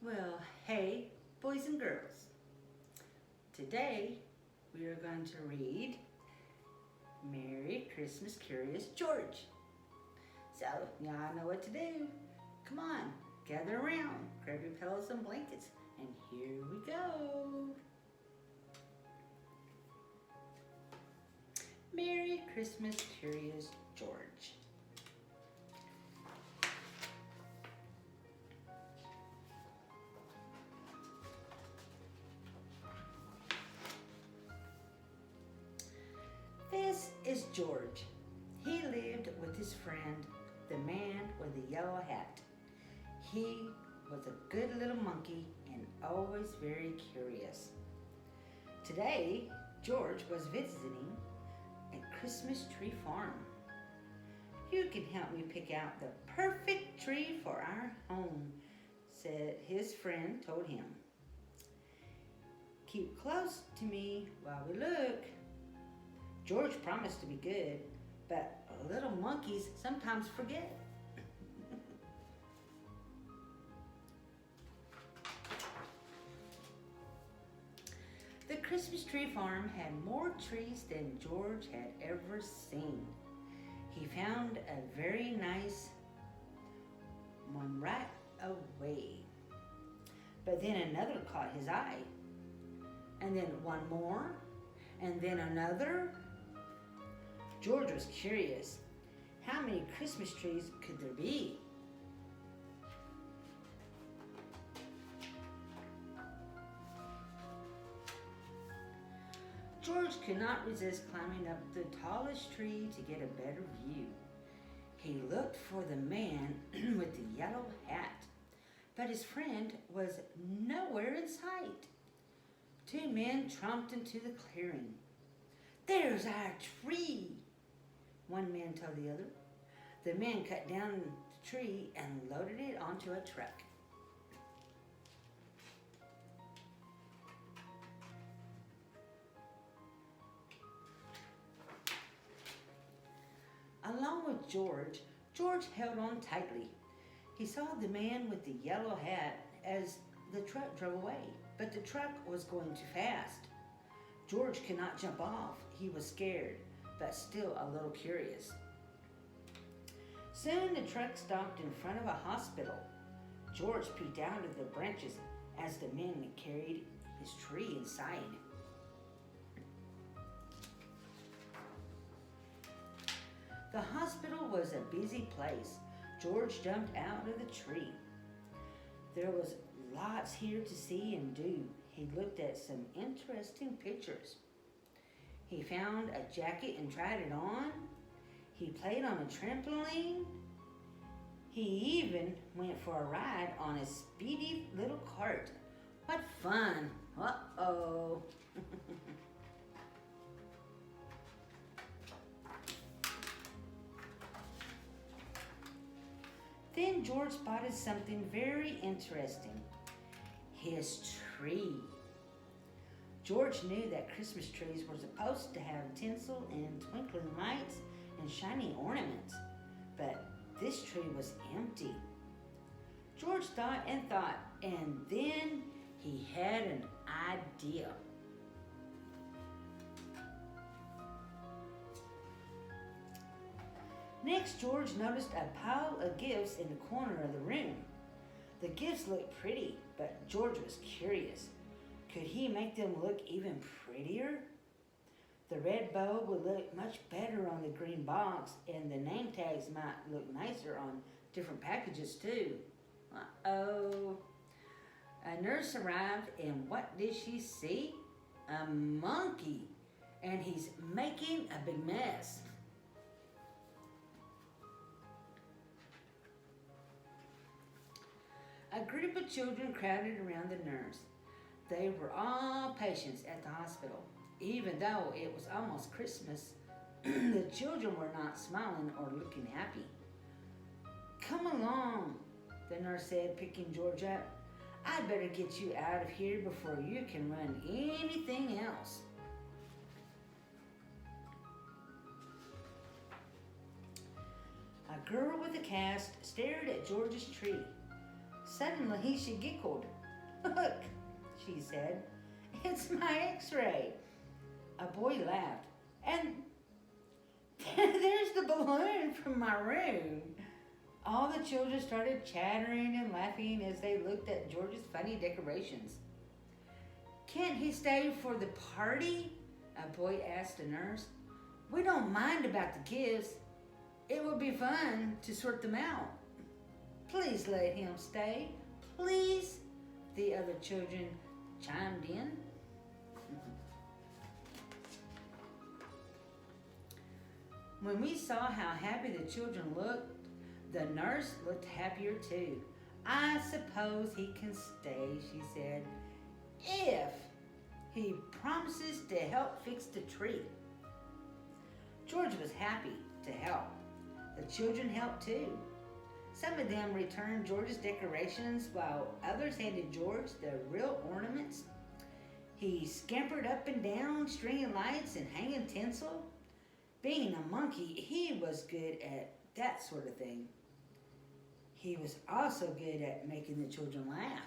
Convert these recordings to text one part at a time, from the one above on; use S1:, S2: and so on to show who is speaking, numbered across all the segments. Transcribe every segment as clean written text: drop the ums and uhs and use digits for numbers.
S1: Well, hey, boys and girls. Today we are going to read Merry Christmas Curious George. So, y'all know what to do. Come on, gather around, grab your pillows and blankets, and here we go. Merry Christmas Curious George. This is George. He lived with his friend, the man with the yellow hat. He was a good little monkey and always very curious. Today, George was visiting a Christmas tree farm. You can help me pick out the perfect tree for our home, said his friend told him. Keep close to me while we look. George promised to be good, but little monkeys sometimes forget. The Christmas tree farm had more trees than George had ever seen. He found a very nice one right away. But then another caught his eye. And then one more. And then another. George was curious. How many Christmas trees could there be? George could not resist climbing up the tallest tree to get a better view. He looked for the man with the yellow hat, but his friend was nowhere in sight. Two men tromped into the clearing. There's our tree, one man told the other. The men cut down the tree and loaded it onto a truck. Along with George, George held on tightly. He saw the man with the yellow hat as the truck drove away, but the truck was going too fast. George could not jump off. He was scared, but still a little curious. Soon the truck stopped in front of a hospital. George peeked out of the branches as the men carried his tree inside. The hospital was a busy place. George jumped out of the tree. There was lots here to see and do. He looked at some interesting pictures. He found a jacket and tried it on. He played on a trampoline. He even went for a ride on a speedy little cart. What fun! Uh-oh. Then George spotted something very interesting. His tree. George knew that Christmas trees were supposed to have tinsel and twinkling lights and shiny ornaments, but this tree was empty. George thought and thought, and then he had an idea. Next, George noticed a pile of gifts in the corner of the room. The gifts looked pretty, but George was curious. Could he make them look even prettier? The red bow would look much better on the green box, and the name tags might look nicer on different packages too. Uh-oh. A nurse arrived, and what did she see? A monkey, and he's making a big mess. A group of children crowded around the nurse. They were all patients at the hospital. Even though it was almost Christmas, the children were not smiling or looking happy. Come along, the nurse said, picking George up. I'd better get you out of here before you can run anything else. A girl with a cast stared at George's tree. Suddenly she giggled. "Look," she said, "it's my x-ray." A boy laughed. "And there's the balloon from my room." All the children started chattering and laughing as they looked at George's funny decorations. "Can't he stay for the party?" a boy asked the nurse. "We don't mind about the gifts. It would be fun to sort them out." "Please let him stay. Please," the other children chimed in. When we saw how happy the children looked, the nurse looked happier too. "I suppose he can stay," she said, "if he promises to help fix the tree." George was happy to help. The children helped too. Some of them returned George's decorations while others handed George the real ornaments. He scampered up and down, stringing lights and hanging tinsel. Being a monkey, he was good at that sort of thing. He was also good at making the children laugh.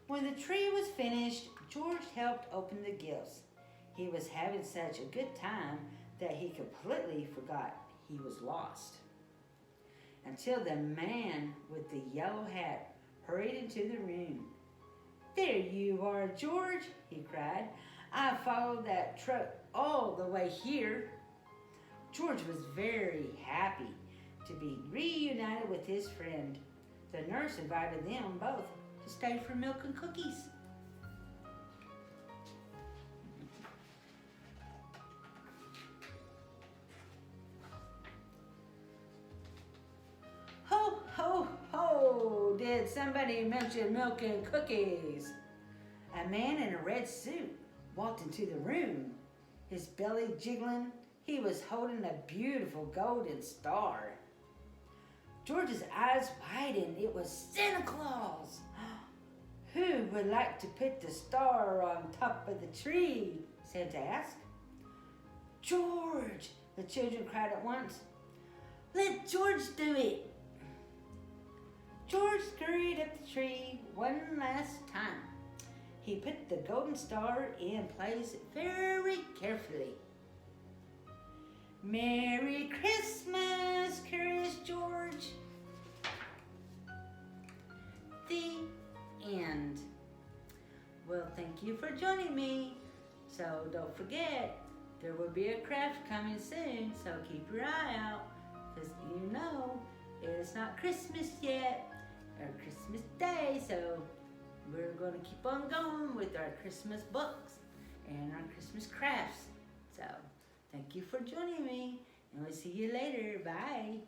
S1: When the tree was finished, George helped open the gifts. He was having such a good time that he completely forgot he was lost. Until the man with the yellow hat hurried into the room. "There you are, George," he cried. "I followed that truck all the way here." George was very happy to be reunited with his friend. The nurse invited them both to stay for milk and cookies. Ho, ho, ho! Did somebody mention milk and cookies? A man in a red suit walked into the room, his belly jiggling. He was holding a beautiful golden star. George's eyes widened. It was Santa Claus. "Who would like to put the star on top of the tree?" Santa asked. "George!" the children cried at once. "Let George do it!" George scurried up the tree one last time. He put the golden star in place very carefully. "Merry Christmas, Curious George." The end. Well, thank you for joining me. So don't forget, there will be a craft coming soon, so keep your eye out, because you know it's not Christmas yet, or Christmas Day, so we're going to keep on going with our Christmas books and our Christmas crafts. So thank you for joining me, and we'll see you later. Bye.